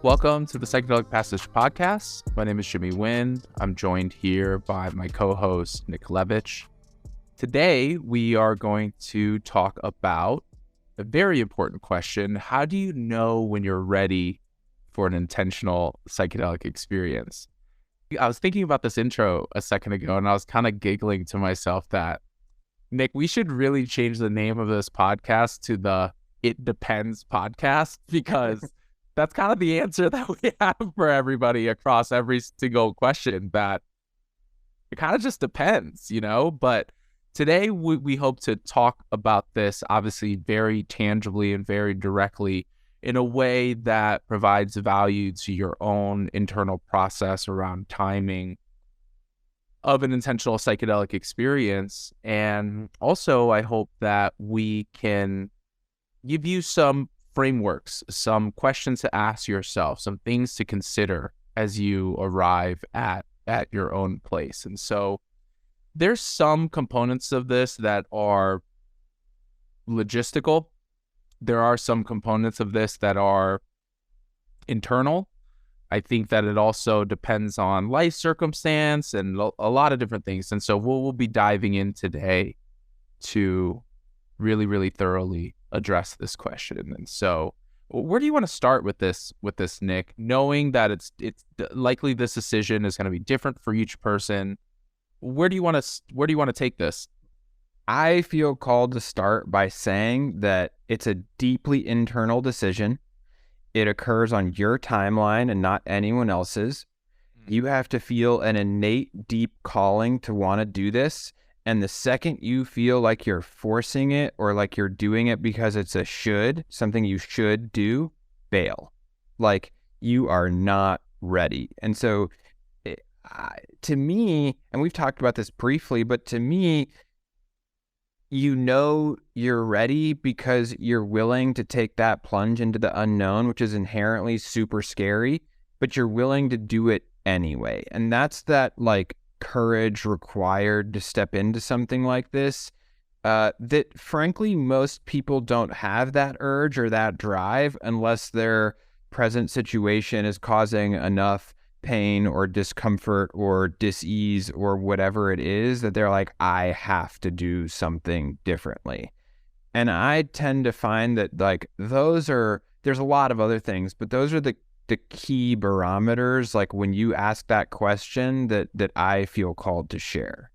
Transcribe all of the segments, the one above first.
Welcome to the Psychedelic Passage Podcast. My name is Jimmy Nguyen. I'm joined here by my co-host, Nick Levitch. Today, we are going to talk about a very important question. How do you know when you're ready for an intentional psychedelic experience? I was thinking about this intro a second ago, and I was kind of giggling to myself that, Nick, we should really change the name of this podcast to the It Depends podcast, because that's kind of the answer that we have for everybody across every single question, that it kind of just depends, But today we hope to talk about this, obviously, very tangibly and very directly in a way that provides value to your own internal process around timing of an intentional psychedelic experience. And also, I hope that we can give you some frameworks, some questions to ask yourself, some things to consider as you arrive at your own place. And so there's some components of this that are logistical. There are some components of this that are internal. I think that it also depends on life circumstance and a lot of different things. And so we'll be diving in today to really, really thoroughly address this question. And so where do you want to start with this, Nick, knowing that it's likely this decision is going to be different for each person? Where do you want to take this? I feel called to start by saying that it's a deeply internal decision. It occurs on your timeline and not anyone else's. You have to feel an innate, deep calling to want to do this. And the second you feel like you're forcing it or like you're doing it because it's something you should do, bail. Like you are not ready. And so to me, and we've talked about this briefly, but to me, you're ready because you're willing to take that plunge into the unknown, which is inherently super scary, but you're willing to do it anyway. And that's that courage required to step into something like this, that frankly most people don't have that urge or that drive unless their present situation is causing enough pain or discomfort or dis-ease or whatever it is that they're like, I have to do something differently. And I tend to find that there's a lot of other things, but those are the key barometers, like when you ask that question, that I feel called to share.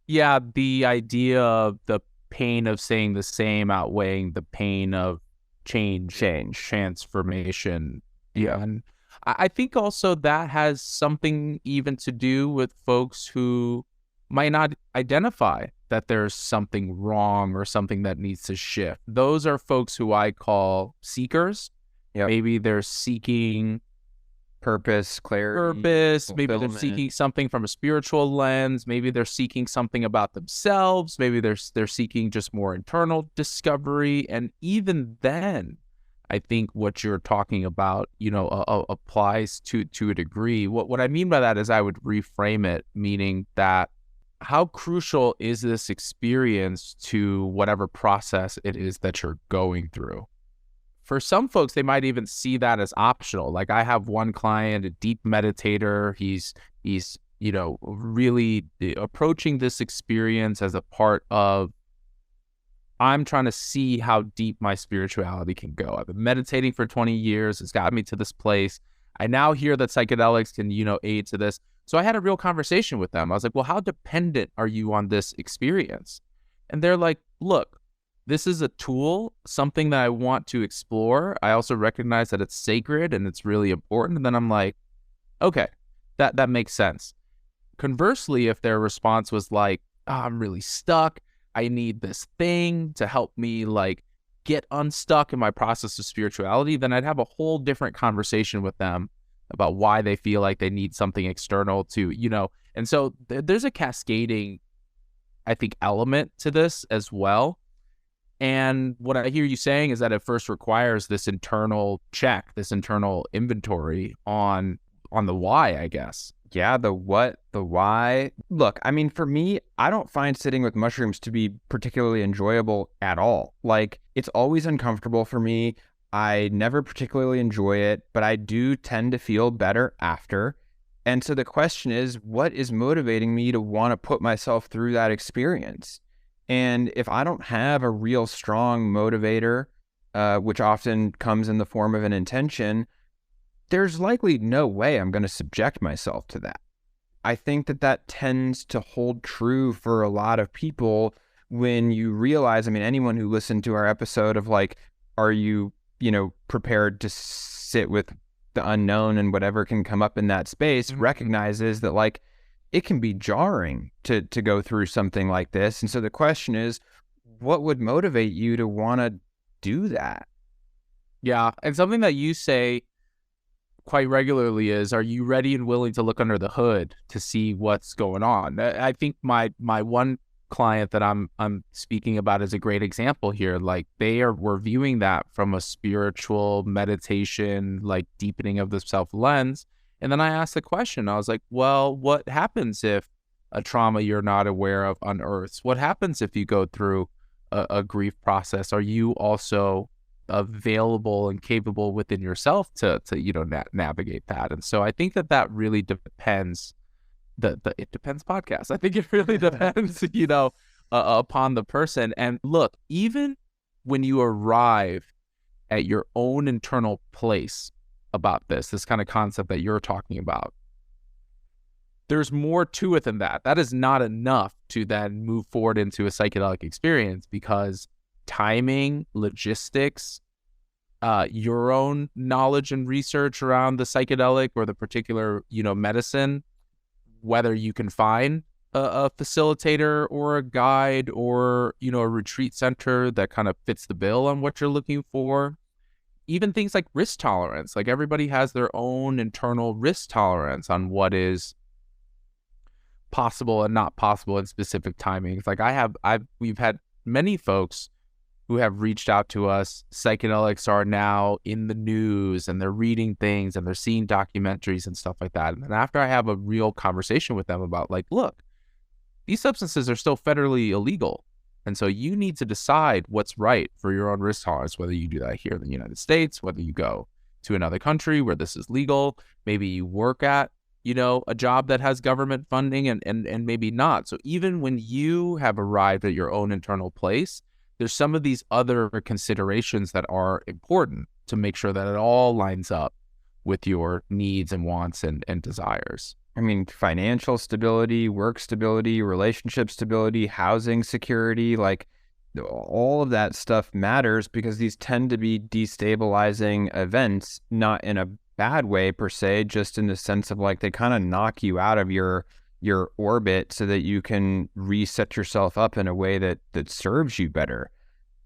Yeah, the idea of the pain of saying the same outweighing the pain of change, transformation. Yeah. And I think also that has something even to do with folks who might not identify that there's something wrong or something that needs to shift. Those are folks who I call seekers. Yep. Maybe they're seeking purpose, clarity, maybe they're seeking something from a spiritual lens, maybe they're seeking something about themselves, maybe they're seeking just more internal discovery. And even then, I think what you're talking about, applies to a degree. What I mean by that is I would reframe it, meaning that how crucial is this experience to whatever process it is that you're going through? For some folks, they might even see that as optional. Like I have one client, a deep meditator. He's really approaching this experience as a part of, I'm trying to see how deep my spirituality can go. I've been meditating for 20 years. It's got me to this place. I now hear that psychedelics can, aid to this. So I had a real conversation with them. I was like, well, how dependent are you on this experience? And they're like, look, this is a tool, something that I want to explore. I also recognize that it's sacred and it's really important. And then I'm like, okay, that makes sense. Conversely, if their response was like, oh, I'm really stuck, I need this thing to help me get unstuck in my process of spirituality, then I'd have a whole different conversation with them about why they feel like they need something external to, And so there's a cascading, I think, element to this as well. And what I hear you saying is that it first requires this internal check, this internal inventory on the why, I guess. Yeah, the what, the why. Look, I mean, for me, I don't find sitting with mushrooms to be particularly enjoyable at all. It's always uncomfortable for me. I never particularly enjoy it, but I do tend to feel better after. And so the question is, what is motivating me to want to put myself through that experience? And if I don't have a real strong motivator, which often comes in the form of an intention, there's likely no way I'm going to subject myself to that. I think that that tends to hold true for a lot of people when you realize, I mean, anyone who listened to our episode of like, are you, prepared to sit with the unknown and whatever can come up in that space, recognizes that like it can be jarring to go through something like this. And so the question is, what would motivate you to want to do that? Yeah. And something that you say quite regularly is, are you ready and willing to look under the hood to see what's going on? I think my one client that I'm speaking about is a great example here. Like we're viewing that from a spiritual meditation, like deepening of the self lens. And then I asked the question, I was like, well, what happens if a trauma you're not aware of unearths? What happens if you go through a grief process? Are you also available and capable within yourself to navigate that? And so I think that really depends. It depends podcast. I think it really depends, upon the person. And look, even when you arrive at your own internal place about this kind of concept that you're talking about, there's more to it than that. That is not enough to then move forward into a psychedelic experience, because timing, logistics, your own knowledge and research around the psychedelic or the particular, medicine, whether you can find a facilitator or a guide or, a retreat center that kind of fits the bill on what you're looking for. Even things like risk tolerance, like everybody has their own internal risk tolerance on what is possible and not possible in specific timings. Like we've had many folks who have reached out to us. Psychedelics are now in the news and they're reading things and they're seeing documentaries and stuff like that. And then after I have a real conversation with them about like, look, these substances are still federally illegal. And so you need to decide what's right for your own risk tolerance, whether you do that here in the United States, whether you go to another country where this is legal, maybe you work at, a job that has government funding and maybe not. So even when you have arrived at your own internal place, there's some of these other considerations that are important to make sure that it all lines up with your needs and wants and desires. I mean, financial stability, work stability, relationship stability, housing security, like all of that stuff matters, because these tend to be destabilizing events, not in a bad way per se, just in the sense of like they kind of knock you out of your orbit so that you can reset yourself up in a way that serves you better.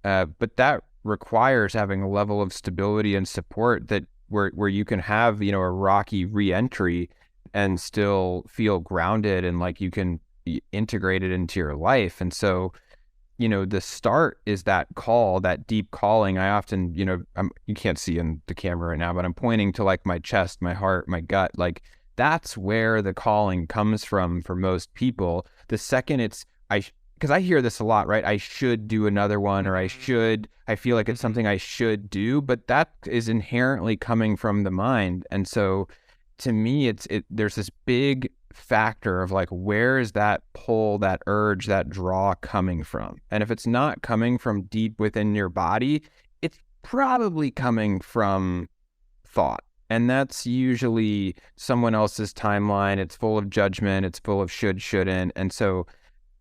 But that requires having a level of stability and support that where you can have, a rocky re-entry and still feel grounded and like you can integrate it into your life. And so, the start is that call, that deep calling. I often, you can't see in the camera right now, but I'm pointing to like my chest, my heart, my gut, like that's where the calling comes from for most people. The second because I hear this a lot, right? I should do another one, or I feel like it's something I should do, but that is inherently coming from the mind. And so to me, there's this big factor of like, where is that pull, that urge, that draw coming from? And if it's not coming from deep within your body, it's probably coming from thought. And that's usually someone else's timeline. It's full of judgment. It's full of should, shouldn't. And so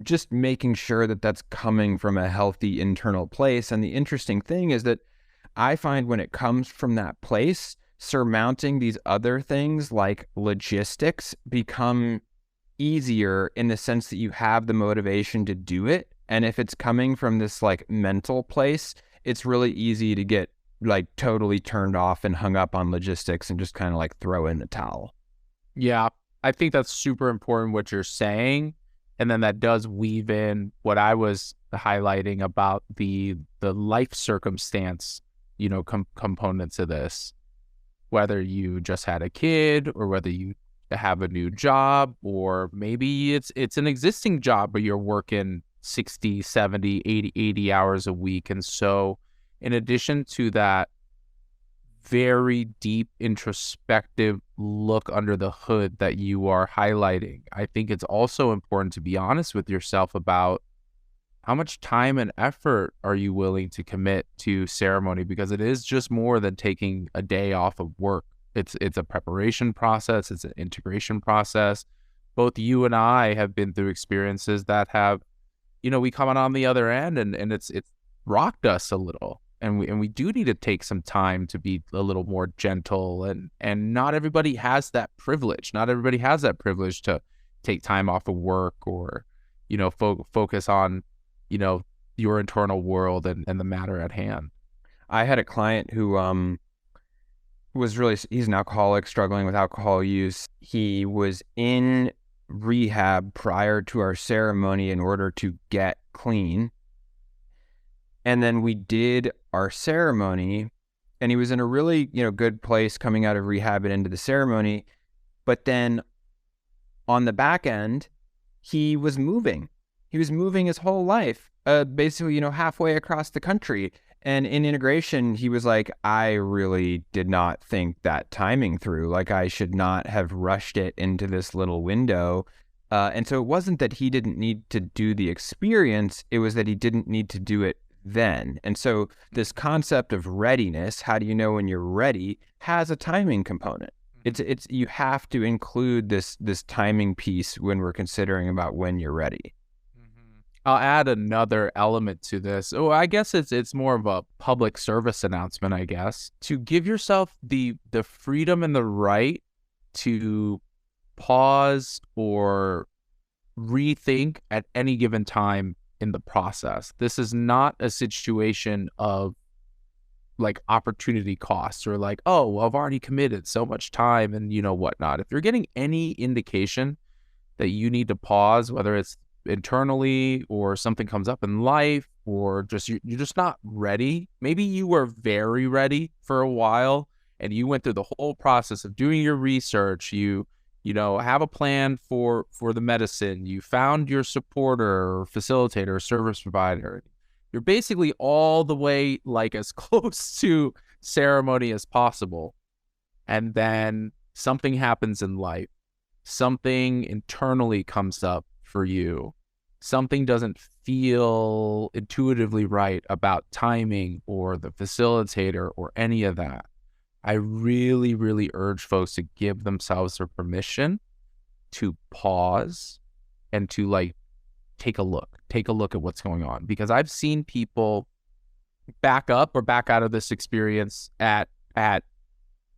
just making sure that that's coming from a healthy internal place. And the interesting thing is that I find when it comes from that place, surmounting these other things like logistics become easier in the sense that you have the motivation to do it. And if it's coming from this like mental place, it's really easy to get like totally turned off and hung up on logistics and just kind of like throw in the towel. Yeah, I think that's super important what you're saying. And then that does weave in what I was highlighting about the life circumstance, components of this. Whether you just had a kid or whether you have a new job, or maybe it's an existing job, but you're working 60, 70, 80 hours a week. And so in addition to that very deep introspective look under the hood that you are highlighting. I think it's also important to be honest with yourself about how much time and effort are you willing to commit to ceremony, because it is just more than taking a day off of work. It's a preparation process, it's an integration process. Both you and I have been through experiences that have, we come out on the other end and it's rocked us a little. And we do need to take some time to be a little more gentle, and not everybody has that privilege. Not everybody has that privilege to take time off of work or, focus on, your internal world and the matter at hand. I had a client who he's an alcoholic struggling with alcohol use. He was in rehab prior to our ceremony in order to get clean. And then we did our ceremony, and he was in a really, good place coming out of rehab and into the ceremony. But then on the back end, he was moving. He was moving his whole life, basically, halfway across the country. And in integration, he was like, I really did not think that timing through. Like, I should not have rushed it into this little window. And so it wasn't that he didn't need to do the experience. It was that he didn't need to do it then. And so this concept of readiness, how do you know when you're ready, has a timing component. It's you have to include this timing piece when we're considering about when you're ready. I'll add another element to this. Oh, I guess it's more of a public service announcement, I guess, to give yourself the freedom and the right to pause or rethink at any given time in the process. This is not a situation of like opportunity costs or like, oh, well, I've already committed so much time and whatnot. If you're getting any indication that you need to pause, whether it's internally or something comes up in life or just you're just not ready. Maybe you were very ready for a while and you went through the whole process of doing your research. You have a plan for the medicine. You found your supporter or facilitator or service provider. You're basically all the way like as close to ceremony as possible. And then something happens in life. Something internally comes up for you. Something doesn't feel intuitively right about timing or the facilitator or any of that. I really, really urge folks to give themselves the permission to pause and to take a look at what's going on, because I've seen people back up or back out of this experience at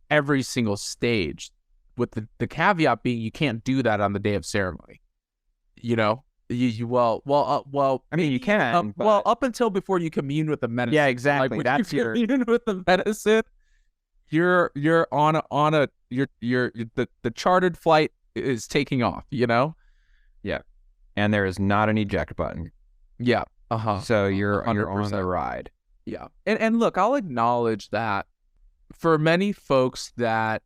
every single stage, with the caveat being you can't do that on the day of ceremony. I mean, you can. Up until before you commune with the medicine. Yeah, exactly. When that's you commune with the medicine. You're on the chartered flight is taking off. Yeah, and there is not an eject button. Yeah. So you're on the ride. Yeah. And look, I'll acknowledge that for many folks that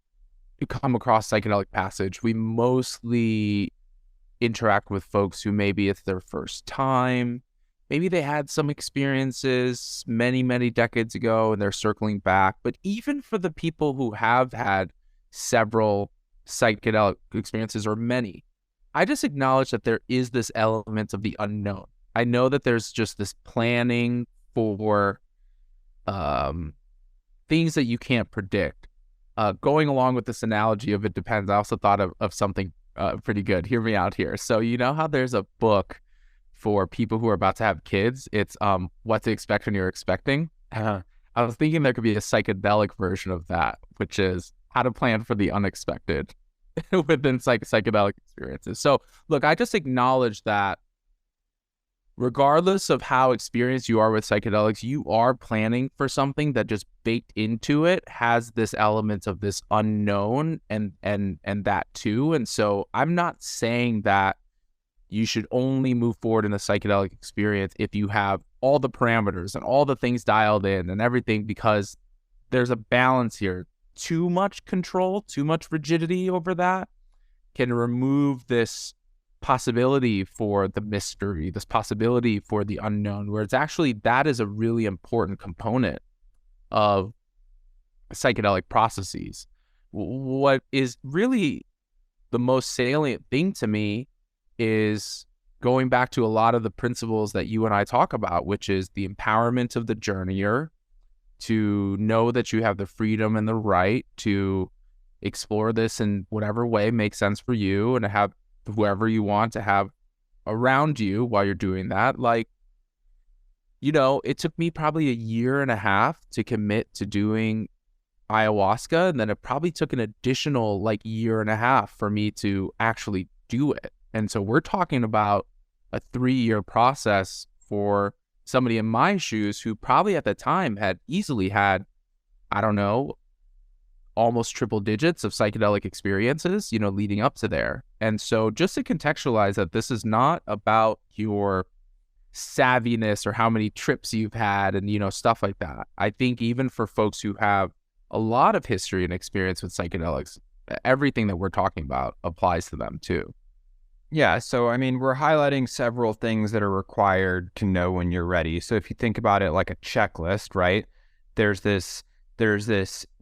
come across Psychedelic Passage, we mostly interact with folks who maybe it's their first time. Maybe they had some experiences many, many decades ago and they're circling back. But even for the people who have had several psychedelic experiences or many, I just acknowledge that there is this element of the unknown. I know that there's just this planning for things that you can't predict. Going along with this analogy of it depends, I also thought of something pretty good. Hear me out here. So you know how there's a book for people who are about to have kids? It's What to Expect When You're Expecting. I was thinking there could be a psychedelic version of that, which is how to plan for the unexpected within psychedelic experiences. So look, I just acknowledge that regardless of how experienced you are with psychedelics, you are planning for something that just baked into it has this element of this unknown and that too. And so I'm not saying that you should only move forward in a psychedelic experience if you have all the parameters and all the things dialed in and everything, because there's a balance here. Too much control, too much rigidity over that can remove this possibility for the mystery, this possibility for the unknown, where it's actually that is a really important component of psychedelic processes. What is really the most salient thing to me is going back to a lot of the principles that you and I talk about, which is the empowerment of the journeyer to know that you have the freedom and the right to explore this in whatever way makes sense for you, and to have whoever you want to have around you while you're doing that. Like, it took me probably a year and a half to commit to doing ayahuasca, and then it probably took an additional like year and a half for me to actually do it. And so we're talking about a 3-year process for somebody in my shoes who probably at the time had easily had, I don't know, almost triple digits of psychedelic experiences, leading up to there. And so just to contextualize that this is not about your savviness or how many trips you've had and, stuff like that. I think even for folks who have a lot of history and experience with psychedelics, everything that we're talking about applies to them too. Yeah, so I mean, we're highlighting several things that are required to know when you're ready. So if you think about it like a checklist, right? There's this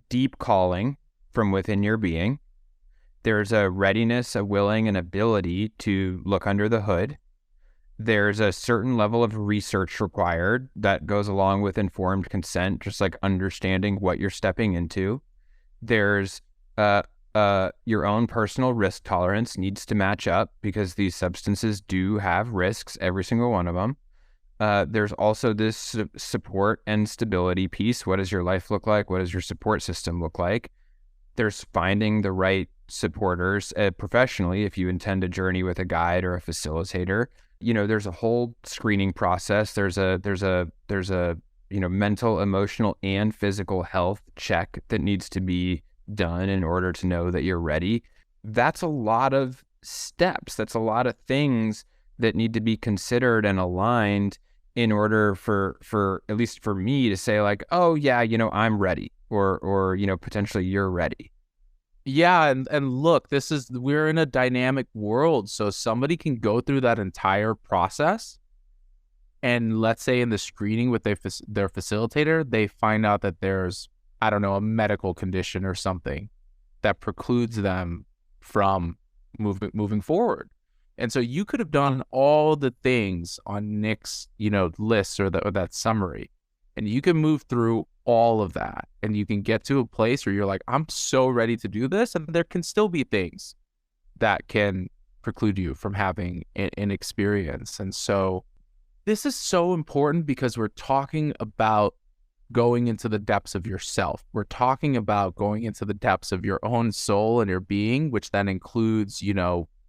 deep calling from within your being. There's a readiness, a willing, and ability to look under the hood. There's a certain level of research required that goes along with informed consent, just like understanding what you're stepping into. There's your own personal risk tolerance needs to match up because these substances do have risks, every single one of them. There's also this support and stability piece. What does your life look like? What does your support system look like? There's finding the right supporters professionally if you intend to journey with a guide or a facilitator. There's a whole screening process. There's a mental, emotional, and physical health check that needs to be done in order to know that you're ready. That's a lot of steps. That's a lot of things that need to be considered and aligned in order for at least for me to say like, oh yeah, I'm ready, or potentially you're ready. Yeah, and look, we're in a dynamic world, so somebody can go through that entire process, and let's say in the screening with their facilitator, they find out that there's, I don't know, a medical condition or something that precludes them from moving forward. And so you could have done all the things on Nick's, list or that summary, and you can move through all of that, and you can get to a place where you're like, I'm so ready to do this, and there can still be things that can preclude you from having an experience. And so this is so important because we're talking about going into the depths of yourself. We're talking about going into the depths of your own soul and your being, which then includes,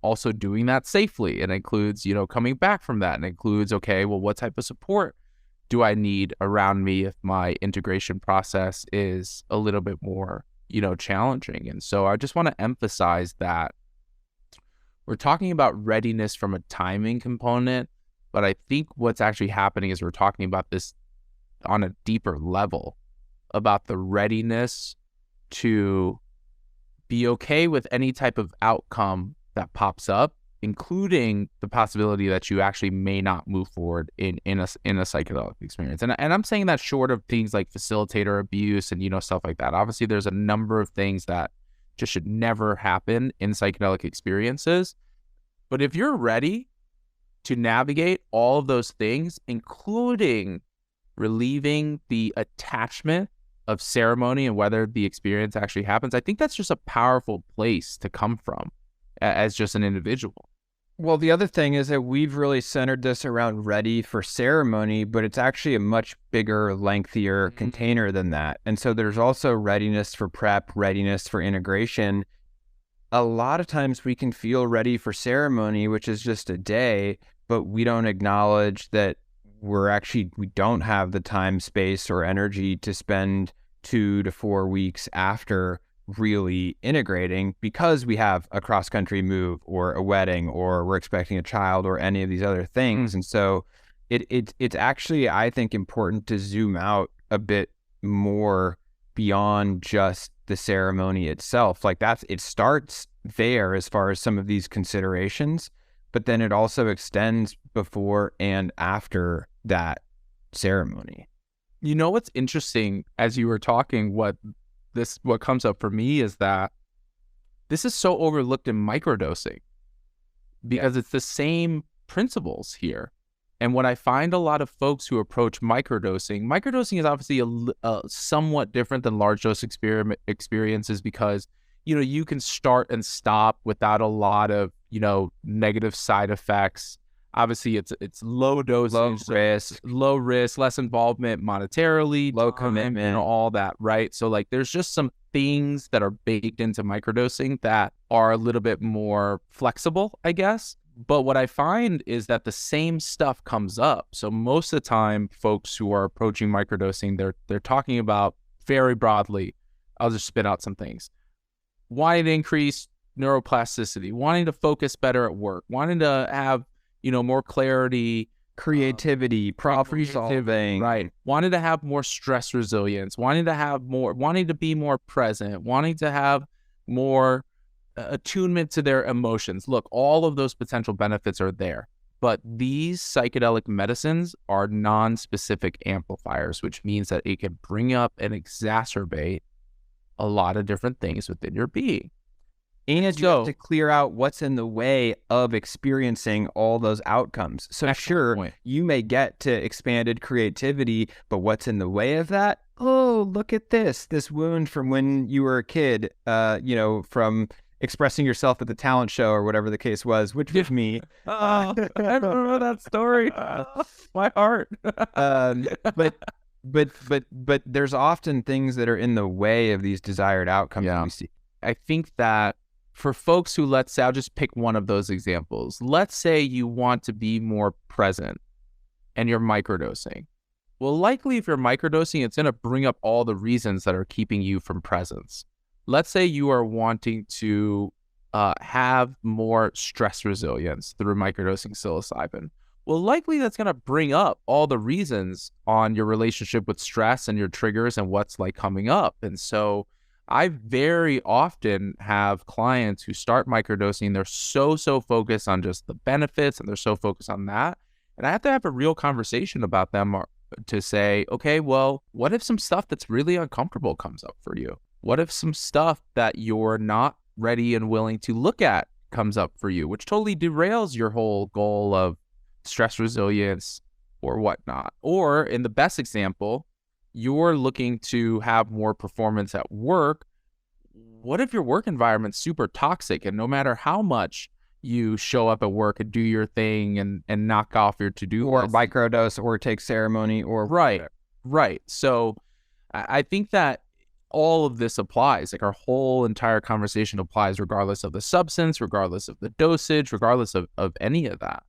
also doing that safely. It includes, coming back from that, and includes, okay, well, what type of support do I need around me if my integration process is a little bit more, challenging? And so I just want to emphasize that we're talking about readiness from a timing component, but I think what's actually happening is we're talking about this on a deeper level, about the readiness to be okay with any type of outcome that pops up, including the possibility that you actually may not move forward in a psychedelic experience. And I'm saying that short of things like facilitator abuse and, stuff like that. Obviously, there's a number of things that just should never happen in psychedelic experiences. But if you're ready to navigate all of those things, including relieving the attachment of ceremony and whether the experience actually happens, I think that's just a powerful place to come from as just an individual. Well, the other thing is that we've really centered this around ready for ceremony, but it's actually a much bigger, lengthier container than that. And so there's also readiness for prep, readiness for integration. A lot of times we can feel ready for ceremony, which is just a day, but we don't acknowledge that we don't have the time, space, or energy to spend 2 to 4 weeks after really integrating because we have a cross-country move or a wedding or we're expecting a child or any of these other things. And so it's actually, I think, important to zoom out a bit more beyond just the ceremony itself. Like it starts there as far as some of these considerations, but then it also extends before and after that ceremony. What's interesting, as you were talking, what what comes up for me is that this is so overlooked in microdosing because it's the same principles here. And when I find a lot of folks who approach microdosing is obviously a somewhat different than large dose experiences because, you can start and stop without a lot of, negative side effects. Obviously, it's low dosage, low risk, less involvement monetarily, low commitment, all that, right? So like, there's just some things that are baked into microdosing that are a little bit more flexible, I guess. But what I find is that the same stuff comes up. So most of the time, folks who are approaching microdosing, they're talking about very broadly. I'll just spit out some things: wanting to increase neuroplasticity, wanting to focus better at work, wanting to have more clarity, creativity, problem solving, right? Wanting to have more stress resilience, wanting to be more present, wanting to have more attunement to their emotions. Look, all of those potential benefits are there, but these psychedelic medicines are non-specific amplifiers, which means that it can bring up and exacerbate a lot of different things within your being. And you have to clear out what's in the way of experiencing all those outcomes. So sure, you may get to expanded creativity, but what's in the way of that? Oh, look at this wound from when you were a kid, from expressing yourself at the talent show or whatever the case was, which was me. I don't know that story. My heart. But there's often things that are in the way of these desired outcomes. Yeah. We see. I think that for folks who, let's say, I'll just pick one of those examples. Let's say you want to be more present and you're microdosing. Well, likely if you're microdosing, it's going to bring up all the reasons that are keeping you from presence. Let's say you are wanting to have more stress resilience through microdosing psilocybin. Well, likely that's going to bring up all the reasons on your relationship with stress and your triggers and what's like coming up. And so I very often have clients who start microdosing. They're so focused on just the benefits and they're so focused on that. And I have to have a real conversation about them to say, okay, well, what if some stuff that's really uncomfortable comes up for you? What if some stuff that you're not ready and willing to look at comes up for you, which totally derails your whole goal of stress resilience or whatnot? Or in the best example, you're looking to have more performance at work. What if your work environment's super toxic and no matter how much you show up at work and do your thing and knock off your to-do or list, microdose or take ceremony or right. So I think that all of this applies. Like our whole entire conversation applies regardless of the substance, regardless of the dosage, regardless of any of that.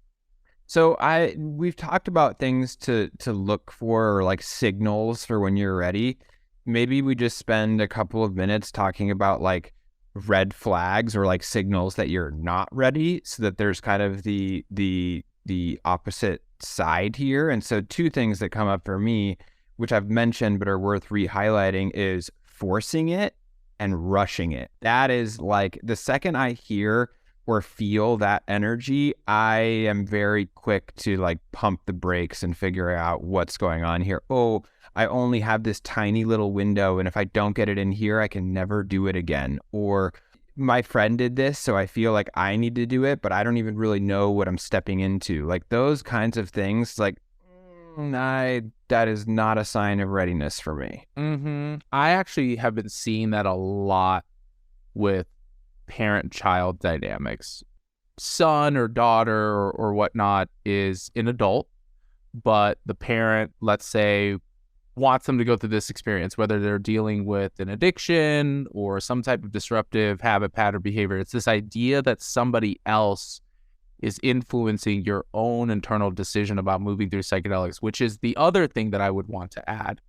So we've talked about things to look for, or like signals for when you're ready. Maybe we just spend a couple of minutes talking about like red flags or like signals that you're not ready, so that there's kind of the opposite side here. And so two things that come up for me, which I've mentioned but are worth re-highlighting, is forcing it and rushing it. That is like the second I hear or feel that energy, I am very quick to like pump the brakes and figure out what's going on here. Oh, I only have this tiny little window, and if I don't get it in here, I can never do it again. Or my friend did this, so I feel like I need to do it, but I don't even really know what I'm stepping into. Like those kinds of things, like that is not a sign of readiness for me. I actually have been seeing that a lot with parent-child dynamics. Son or daughter or whatnot is an adult, but the parent, let's say, wants them to go through this experience, whether they're dealing with an addiction or some type of disruptive habit, pattern, behavior. It's this idea that somebody else is influencing your own internal decision about moving through psychedelics, which is the other thing that I would want to add,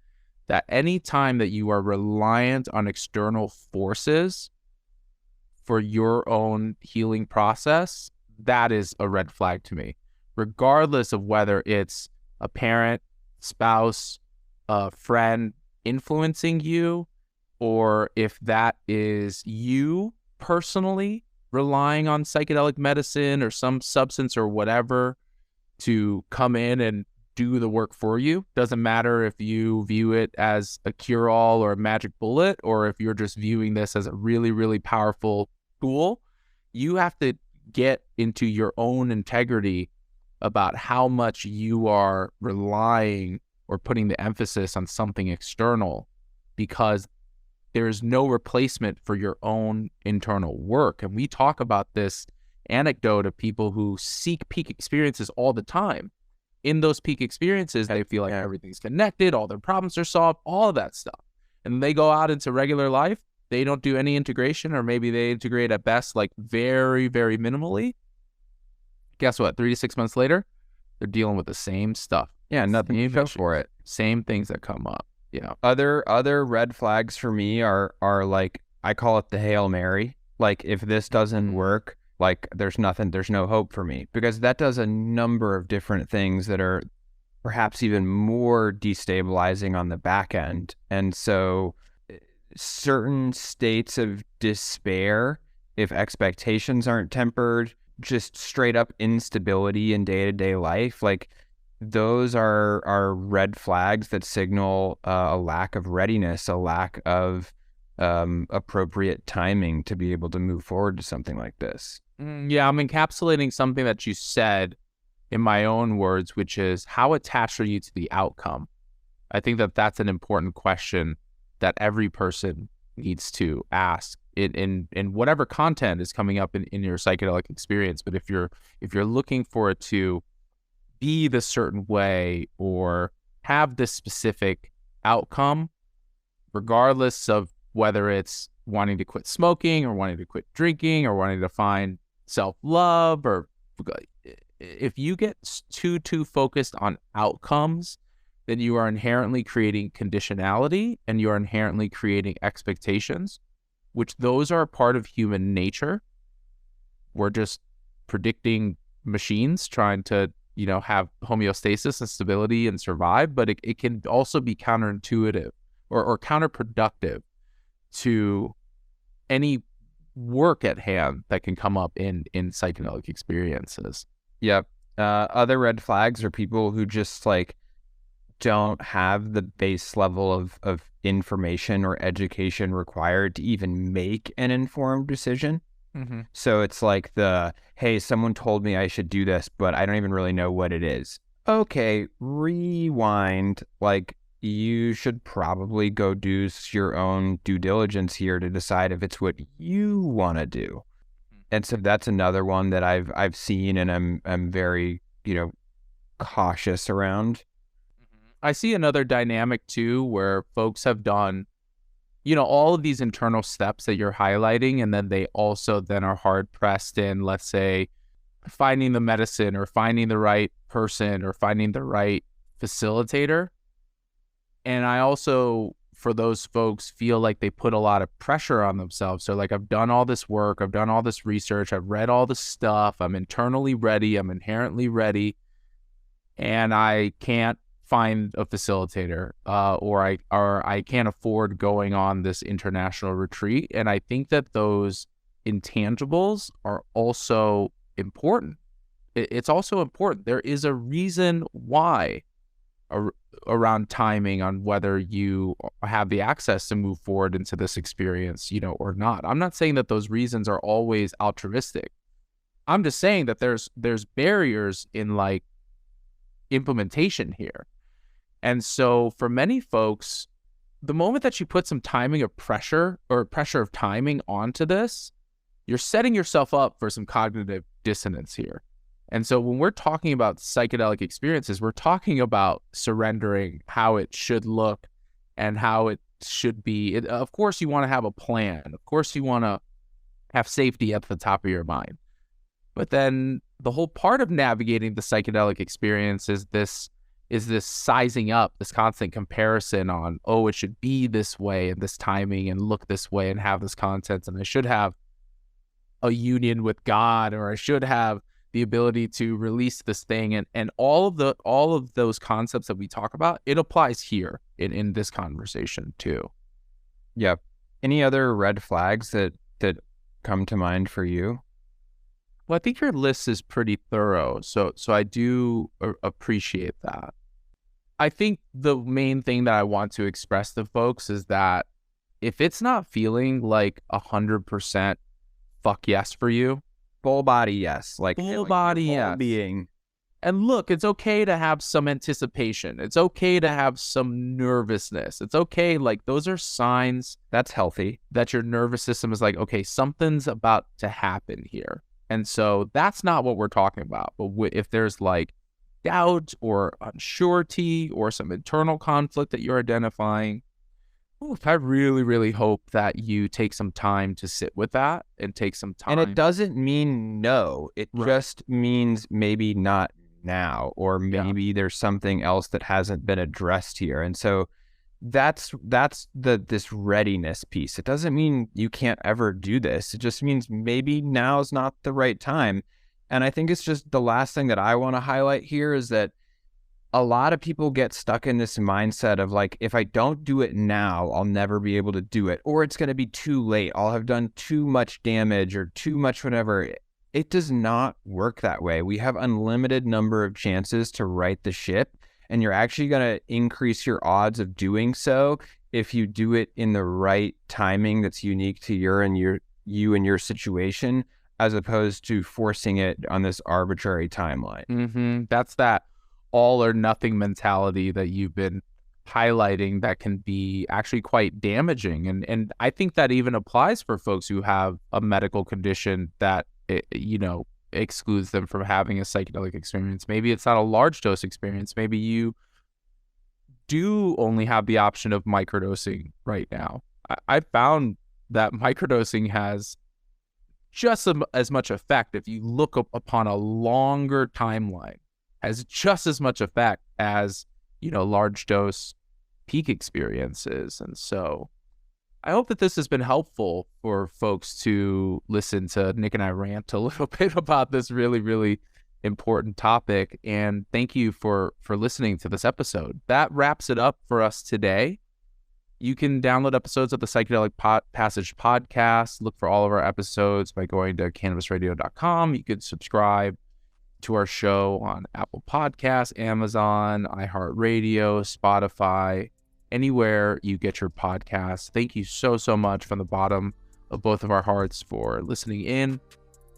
that any time that you are reliant on external forces for your own healing process, that is a red flag to me, regardless of whether it's a parent, spouse, a friend influencing you, or if that is you personally relying on psychedelic medicine or some substance or whatever to come in and do the work for you. Doesn't matter if you view it as a cure-all or a magic bullet, or if you're just viewing this as a really, really powerful tool. You have to get into your own integrity about how much you are relying or putting the emphasis on something external, because there's no replacement for your own internal work. And we talk about this anecdote of people who seek peak experiences all the time. In those peak experiences, they feel like everything's connected, all their problems are solved, all of that stuff. And they go out into regular life, they don't do any integration, or maybe they integrate at best like very, very minimally. Guess what? 3 to 6 months later, they're dealing with the same stuff. Yeah, nothing to show for it. Same things that come up. Yeah. Other red flags for me are like, I call it the Hail Mary. Like, if this doesn't work, like there's no hope for me, because that does a number of different things that are perhaps even more destabilizing on the back end. And so certain states of despair, if expectations aren't tempered, just straight up instability in day-to-day life, like those are red flags that signal a lack of readiness, a lack of appropriate timing to be able to move forward to something like this. Yeah, I'm encapsulating something that you said in my own words, which is, how attached are you to the outcome? I think that that's an important question that every person needs to ask in whatever content is coming up in your psychedelic experience. But if you're looking for it to be the certain way or have this specific outcome, regardless of whether it's wanting to quit smoking or wanting to quit drinking or wanting to find self-love, or if you get too focused on outcomes, then you are inherently creating conditionality and you are inherently creating expectations, which those are a part of human nature. We're just predicting machines trying to, have homeostasis and stability and survive, but it can also be counterintuitive or counterproductive to any work at hand that can come up in psychedelic experiences. Yep. Other red flags are people who just like don't have the base level of information or education required to even make an informed decision. Mm-hmm. So it's like hey, someone told me I should do this, but I don't even really know what it is. Okay, rewind. Like, you should probably go do your own due diligence here to decide if it's what you want to do. And so that's another one that I've seen, and I'm very, cautious around. I see another dynamic too, where folks have done, all of these internal steps that you're highlighting, and then they also then are hard pressed in, let's say, finding the medicine or finding the right person or finding the right facilitator. And I also, for those folks, feel like they put a lot of pressure on themselves. So like, I've done all this work, I've done all this research, I've read all this stuff, I'm internally ready, I'm inherently ready, and I can't find a facilitator, or I can't afford going on this international retreat. And I think that those intangibles are also important. It's also important. There is a reason why around timing on whether you have the access to move forward into this experience, or not. I'm not saying that those reasons are always altruistic. I'm just saying that there's barriers in like implementation here. And so for many folks, the moment that you put some timing of pressure or pressure of timing onto this, you're setting yourself up for some cognitive dissonance here. And so when we're talking about psychedelic experiences, we're talking about surrendering how it should look and how it should be. Of course, you want to have a plan. Of course, you want to have safety at the top of your mind. But then the whole part of navigating the psychedelic experience is this sizing up, this constant comparison on, it should be this way and this timing and look this way and have this content, and I should have a union with God, or I should have the ability to release this thing, and all of those concepts that we talk about, it applies here in this conversation too. Yeah. Any other red flags that come to mind for you? Well, I think your list is pretty thorough, so I do appreciate that. I think the main thing that I want to express to folks is that if it's not feeling like 100% fuck yes for you, full body yes, like full body yes, being. And look, it's okay to have some anticipation. It's okay to have some nervousness. It's okay. Like, those are signs that's healthy, that your nervous system is like, okay, something's about to happen here. And so that's not what we're talking about. But if there's like doubt or unsurety or some internal conflict that you're identifying, I really, really hope that you take some time to sit with that and take some time. And it doesn't mean no. It just means maybe not now, or maybe there's something else that hasn't been addressed here. And so that's this readiness piece. It doesn't mean you can't ever do this. It just means maybe now's not the right time. And I think it's just the last thing that I want to highlight here is that a lot of people get stuck in this mindset of like, if I don't do it now, I'll never be able to do it, or it's going to be too late. I'll have done too much damage or too much whatever. It does not work that way. We have unlimited number of chances to right the ship, and you're actually going to increase your odds of doing so if you do it in the right timing that's unique to you and your situation, as opposed to forcing it on this arbitrary timeline. That's that all or nothing mentality that you've been highlighting that can be actually quite damaging. And I think that even applies for folks who have a medical condition that, excludes them from having a psychedelic experience. Maybe it's not a large dose experience. Maybe you do only have the option of microdosing right now. I found that microdosing has just as much effect if you look upon a longer timeline, has just as much effect as, large dose peak experiences. And so I hope that this has been helpful for folks to listen to Nick and I rant a little bit about this really, really important topic. And thank you for listening to this episode. That wraps it up for us today. You can download episodes of the Psychedelic Passage podcast. Look for all of our episodes by going to cannabisradio.com. You can subscribe to our show on Apple Podcasts, Amazon, iHeartRadio, Spotify, anywhere you get your podcasts. Thank you so, so much from the bottom of both of our hearts for listening in.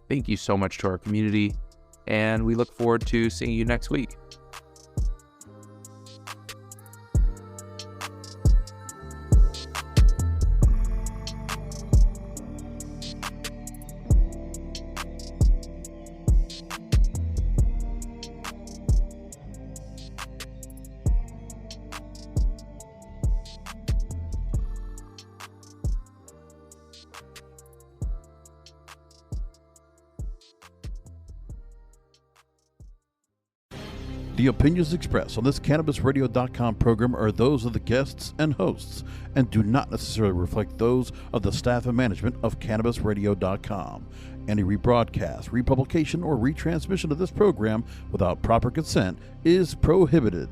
Thank you so much to our community, and we look forward to seeing you next week. The opinions expressed on this CannabisRadio.com program are those of the guests and hosts and do not necessarily reflect those of the staff and management of CannabisRadio.com. Any rebroadcast, republication, or retransmission of this program without proper consent is prohibited.